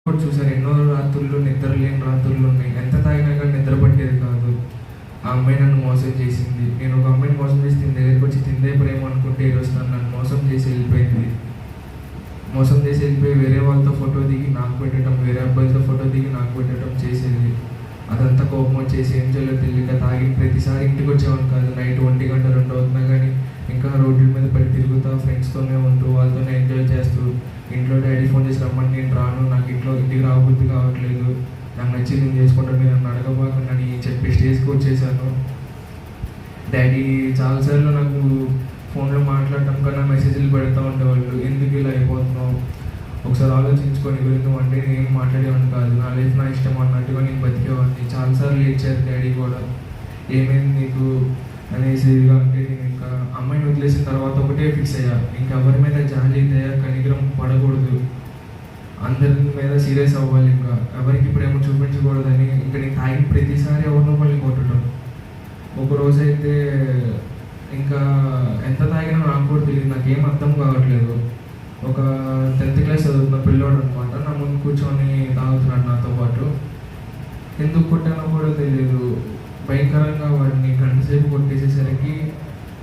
కూడా చూసారు, ఎన్నో రాత్రులు నిద్ర లేని రాత్రులు ఉన్నాయి. ఎంత తాగినా కానీ నిద్ర పట్టేది కాదు. ఆ అమ్మాయి నన్ను మోసం చేసింది. నేను ఒక అమ్మాయిని మోసం చేసి తిని దగ్గరికి వచ్చి తిందే ప్రేమ అనుకుంటే ఈరోజు నన్ను మోసం చేసి వెళ్ళిపోయింది. మోసం చేసి వెళ్ళిపోయి వేరే వాళ్ళతో ఫోటో దిగి నాకు పెట్టడం, వేరే అబ్బాయిలతో ఫోటో దిగి నాకు పెట్టడం చేసేది. అదంతా కోపం వచ్చేసి ఏం చేయాలో తెలియక తాగిన ప్రతిసారి ఇంటికి వచ్చేవాడు కాదు. నైట్ 1 గంట 2 అవుతున్నా కానీ ఇంకా రోడ్ల మీద పడి తిరుగుతా, ఫ్రెండ్స్తోనే ఉంటూ వాళ్ళతోనే ఎంజాయ్ చేస్తూ, ఇంట్లో డాడీ ఫోన్ చేసి రమ్మని నేను రాను, నాకు ఇంటికి రాబుద్ధి కావట్లేదు, నాకు నచ్చింది నేను చేసుకుంటాను, మీరు నన్ను అడగబాకుండా అని చెప్పి స్టేజ్కి వచ్చేసాను. డాడీ చాలాసార్లు నాకు ఫోన్లో మాట్లాడటం కన్నా మెసేజ్లు పెడతా ఉండేవాళ్ళు, ఎందుకు ఇలా అయిపోతున్నావు, ఒకసారి ఆలోచించుకొని గురించి అంటే నేను మాట్లాడేవాడిని కాదు. నా లైఫ్ నా ఇష్టం అన్నట్టుగా నేను బతికేవాడిని. చాలాసార్లు ఏడ్చారు డాడీ కూడా, ఏమైంది నీకు అనేసి. అంటే నేను ఇంకా అమ్మాయిని వదిలేసిన తర్వాత ఒకటే ఫిక్స్ అయ్యా, ఇంకెవరి మీద జాలి దయ కనికరం పడకూడదు, అందరి మీద సీరియస్ అవ్వాలి, ఇంకా ఎవరికి ప్రేమ చూపించకూడదని. ఇంకా నేను తాగిన ప్రతిసారి ఎవరినో మళ్ళీ కొట్టడం. ఒకరోజైతే ఇంకా ఎంత తాగినా నాకు కూడా తెలియదు, నాకేం అర్థం కావట్లేదు. ఒక 10th క్లాస్ చదువుతున్న పిల్లోడు అనమాట, నా ముందు కూర్చొని తాగుతున్నాడు నాతో పాటు. ఎందుకు కొట్టానో కూడా తెలియదు. భయంకరంగా వాడిని గంటసేపు కొట్టేసేసరికి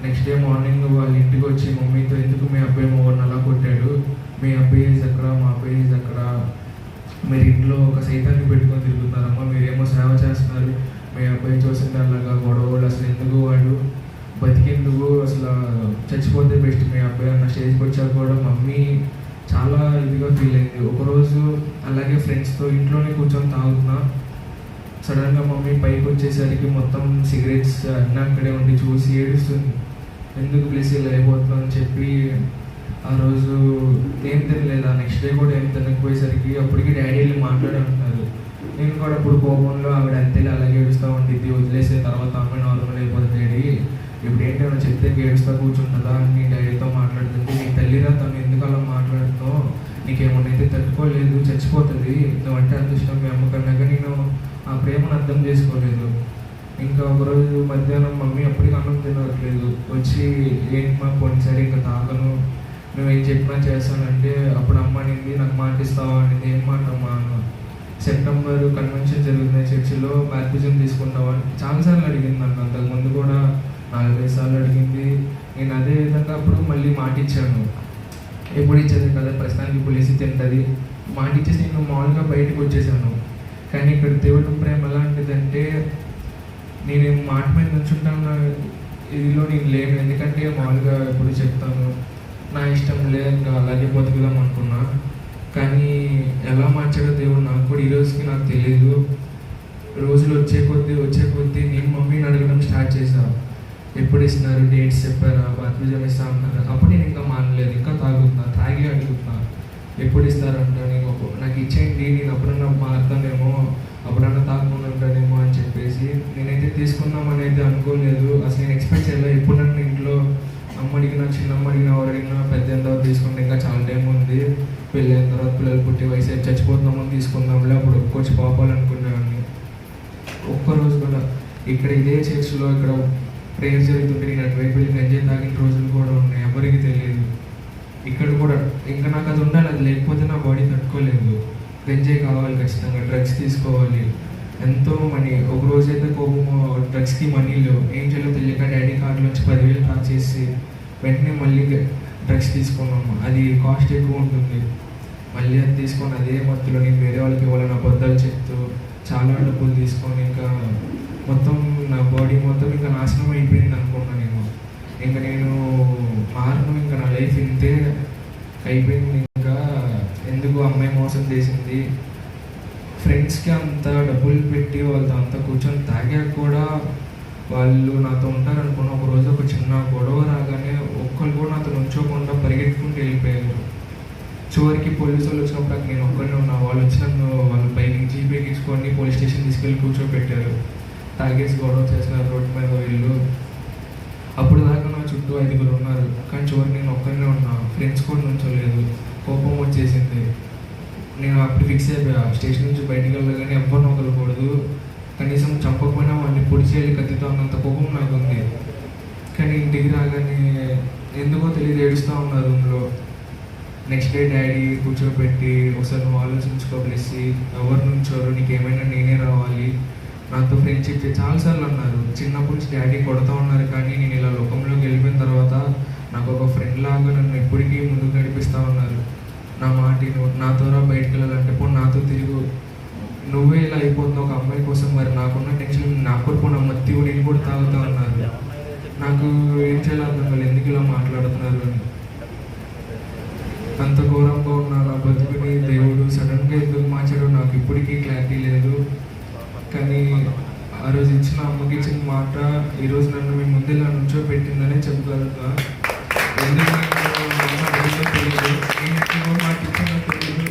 నెక్స్ట్ డే మార్నింగ్ వాళ్ళ ఇంటికి వచ్చి మమ్మీతో, ఎందుకు మీ అబ్బాయి మొగడిని అలా కొట్టాడు, మీ అబ్బాయి ఎక్కడ, మా అబ్బాయి ఎక్కడ, మీరు ఇంట్లో ఒక సైతాన్ని పెట్టుకొని తిరుగుతున్నారమ్మా, మీరేమో సేవ చేస్తున్నారు, మీ అబ్బాయి చూసింది అలాగా గొడవలు, అసలు ఎందుకు వాడు బతికేందుకు, అసలు చచ్చిపోతే బెస్ట్ మీ అబ్బాయి అన్న స్టేజ్కి వచ్చాక కూడా మమ్మీ చాలా ఇదిగా ఫీల్ అయింది. ఒకరోజు అలాగే ఫ్రెండ్స్తో ఇంట్లోనే కూర్చొని తాగుతున్నా, సడన్గా మమ్మీ పైకి వచ్చేసరికి మొత్తం సిగరెట్స్ అన్నీ అక్కడే ఉండి చూసి ఏడుస్తుంది, ఎందుకు ప్లీజ్ ఇలా అయిపోతున్నావు అని చెప్పి. ఆ రోజు ఏం తినలేదు, నెక్స్ట్ డే కూడా ఏం తినకపోయేసరికి అప్పటికి డాడీ వెళ్ళి మాట్లాడి అంటున్నారు. నేను కూడా అప్పుడు కోపంలో ఆవిడ అంతేలే అలాగే ఏడుస్తూ ఉండిద్ది, వదిలేసే తర్వాత అమ్మాయి నార్మల్ అయిపోతుంది డాడీ, ఇప్పుడు ఏంటో చెప్తే ఏడుస్తూ కూర్చుంటుందా అని డాడీతో మాట్లాడుతుంది. నీ తల్లిరా, తను ఎందుకు అలా మాట్లాడుతున్నావు, నీకేమన్నైతే తట్టుకోలేదు, చచ్చిపోతుంది, నువ్వంటే అదృష్టం మీ అమ్మకన్నాక నేను ఆ ప్రేమను అర్థం చేసుకోలేదు. ఇంకా ఒకరోజు మధ్యాహ్నం మమ్మీ అప్పటికి అన్నం తినట్లేదు, వచ్చి ఏంటి మా పోయినసారి ఇంకా తాగను, నువ్వేం చెప్పినా చేస్తానంటే అప్పుడు అమ్మ అనింది, నాకు మాట ఇస్తావా అనేది. ఏం మాట అమ్మా అన్న, సెప్టెంబర్ కన్వెన్షన్ జరుగుతుంది చర్చిలో, బ్యాప్టిజం తీసుకుంటావా అని చాలాసార్లు అడిగింది నన్ను. అంతకుముందు కూడా 4-5 సార్లు అడిగింది. నేను అదే విధంగా అప్పుడు మళ్ళీ మాట ఇచ్చాను. ఎప్పుడు ఇచ్చేది కదా, ప్రస్తుతానికి పులిసి తింటుంది మాట ఇచ్చేసి నేను మామూలుగా బయటకు వచ్చేసాను. కానీ ఇక్కడ దేవుడి ప్రేమ ఎలాంటిదంటే, నేను మాట మీద నుంచుంటాను, ఇదిలో నేను లేను, ఎందుకంటే మామూలుగా ఎప్పుడు చెప్తాను నా ఇష్టం లేదు, అలాగే బతుకుదాం అనుకున్నా. కానీ ఎలా మార్చాడో దేవుడు నాకు కూడా ఈరోజుకి నాకు తెలియదు. రోజులు వచ్చే కొద్దీ నేను మమ్మీని అడగడం స్టార్ట్ చేశాను, ఎప్పుడు ఇస్తున్నారు, డేట్స్ చెప్పారా, బాప్టిజం ఇస్తా అన్నారు. అప్పుడు నేను ఇంకా మానలేదు, ఇంకా తాగి అడుగుతున్నా, ఎప్పుడు ఇస్తారంట, నాకు ఇచ్చేయండి, నేను అప్పుడన్నా మారుతానేమో, అప్పుడన్నా తాగకుండా ఉంటానేమో అని చెప్పేసి. నేనైతే తీసుకుందామని అయితే అనుకోలేదు, అసలు నేను ఎక్స్పెక్ట్ చేయలేదు. ఎప్పుడు నన్ను ఇంట్లో అమ్మ అడిగినా, చిన్నమ్మ అడిగినా, ఎవరు అడిగినా పెద్ద తర్వాత తీసుకుంటే ఇంకా చాలా టైం ఉంది, పెళ్ళి అయిన తర్వాత పిల్లలు పుట్టి వయసు అయితే చచ్చిపోతున్నామని తీసుకుందాంలే, అప్పుడు ఒక్కొచ్చి పోవాలనుకునేవాడిని. ఒక్కరోజు కూడా ఇక్కడ ఇదే చర్చ్లో ఇక్కడ ప్రేయర్ జరుగుతుంటే నేను అటువైపు వెళ్ళి గంజాయి తాగిన రోజులు కూడా ఉన్నాయి, ఎవరికి తెలియదు. ఇక్కడ కూడా ఇంకా నాకు అది ఉండాలి, అది లేకపోతే నా బాడీ తట్టుకోలేదు. గంజాయి కావాలి ఖచ్చితంగా, డ్రగ్స్ తీసుకోవాలి, ఎంతో మనీ. ఒక రోజైతే కోపము, డ్రగ్స్కి మనీ లేవు, ఏం చేయాలో తెలియక డాడీ కార్డులోంచి 10,000 డ్రా చేసి వెంటనే మళ్ళీ డ్రగ్స్ తీసుకున్నాము. అది కాస్ట్ ఎక్కువ ఉంటుంది, మళ్ళీ అది తీసుకొని అదే మత్తులో నేను వేరే వాళ్ళకి ఇవ్వాలని అబద్ధాలు చెప్తూ చాలా డబ్బులు తీసుకొని ఇంకా మొత్తం నా బాడీ మొత్తం ఇంకా నాశనం అయిపోయింది అనుకున్నాను నేను. ఇంకా నేను మారను, ఇంకా నా లైఫ్ ఇంతే అయిపోయింది. ఇంకా ఎందుకు అమ్మాయి మోసం చేసింది, ఫ్రెండ్స్కి అంత డబ్బులు పెట్టి వాళ్ళతో అంత కూర్చొని తాగాక కూడా వాళ్ళు నాతో ఉంటారనుకున్న. ఒకరోజు ఒక చిన్న గొడవ రాగానే ఒక్కరు కూడా నాతో నుంచోకుండా పరిగెత్తుకుంటూ వెళ్ళిపోయారు. చివరికి పోలీసు వాళ్ళు వచ్చినప్పుడు నేను ఒక్కరినే ఉన్నా. వాళ్ళు వచ్చి నన్ను వాళ్ళ పైకి జీప్ ఎక్కించుకొని పోలీస్ స్టేషన్ తీసుకెళ్ళి కూర్చోబెట్టారు. తాగేసి గొడవ చేసినారు రోడ్డు మీద వీళ్ళు. అప్పుడు దాకా నా చుట్టూ 5గురు ఉన్నారు, కానీ చివరికి నేను ఒక్కరినే ఉన్నా, ఫ్రెండ్స్ కూడా నుంచోలేదు. కోపం వచ్చేసింది. నేను అప్పుడు ఫిక్స్ అయిపోయా, స్టేషన్ నుంచి బయటికి వెళ్ళగానే ఎవరిని వదలకూడదు, కనీసం చంపకపోయినా వాడిని పొడిచేయాలి కత్తితో అన్నంత కోపం నాకు ఉంది. కానీ ఇంటికి రాగానే ఎందుకో తెలియదు ఏడుస్తూ ఉన్నారు రూమ్లో. నెక్స్ట్ డే డాడీ కూర్చోబెట్టి ఒకసారి నువ్వు ఆలోచించుకో బ్లెస్సి, ఎవరు నుంచోరు, నీకేమైనా నేనే రావాలి, నాతో ఫ్రెండ్షిప్ చాలాసార్లు అన్నారు. చిన్నప్పటి నుంచి డాడీ కొడతా ఉన్నారు, కానీ నేను ఇలా లోకంలోకి వెళ్ళిపోయిన తర్వాత నాకు ఒక ఫ్రెండ్ లాగా నన్ను ఎప్పటికీ ముందుకు నడిపిస్తూ ఉన్నారు. నా మాటిను, నాతోరా బయటకు వెళ్ళాలంటే పో నాతో తిరుగు, నువ్వే ఇలా అయిపోతున్నావు ఒక అమ్మాయి కోసం, మరి నాకున్న టెన్షన్ నాకు కూడా మత్తి నేను కూడా తాగుతా ఉన్నారు. నాకు ఏం చేయాలో అర్థం కాలేదు, ఎందుకు ఇలా మాట్లాడుతున్నారు అని. అంత ఘోరంగా ఉన్న నా బతుకుని దేవుడు సడన్గా ఎందుకు మార్చాడో నాకు ఇప్పటికీ క్లారిటీ లేదు. కానీ ఆ రోజు ఇచ్చిన అమ్మకి ఇచ్చిన మాట ఈరోజు నన్ను మీ ముందు ఇలా నుంచో పెట్టిందనే చెప్పగలుగుతా. ఎందుకు తెలియదు, నేను మాట ఇచ్చిన తెలియదు,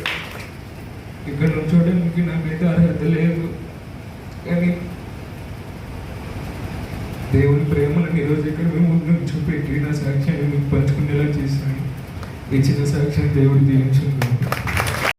ఇక్కడ నుంచోడానికి నాకైతే అర్హత లేదు. కానీ దేవుని ప్రేమను ఈరోజు ఇక్కడ మేము ముందు నుంచో పెట్టి నా సాక్ష్యాన్ని మీకు పంచుకునేలా చేశాను. ఈ చిన్న సాక్ష్యాన్ని దేవుడు దీవించుకుంటున్నాను.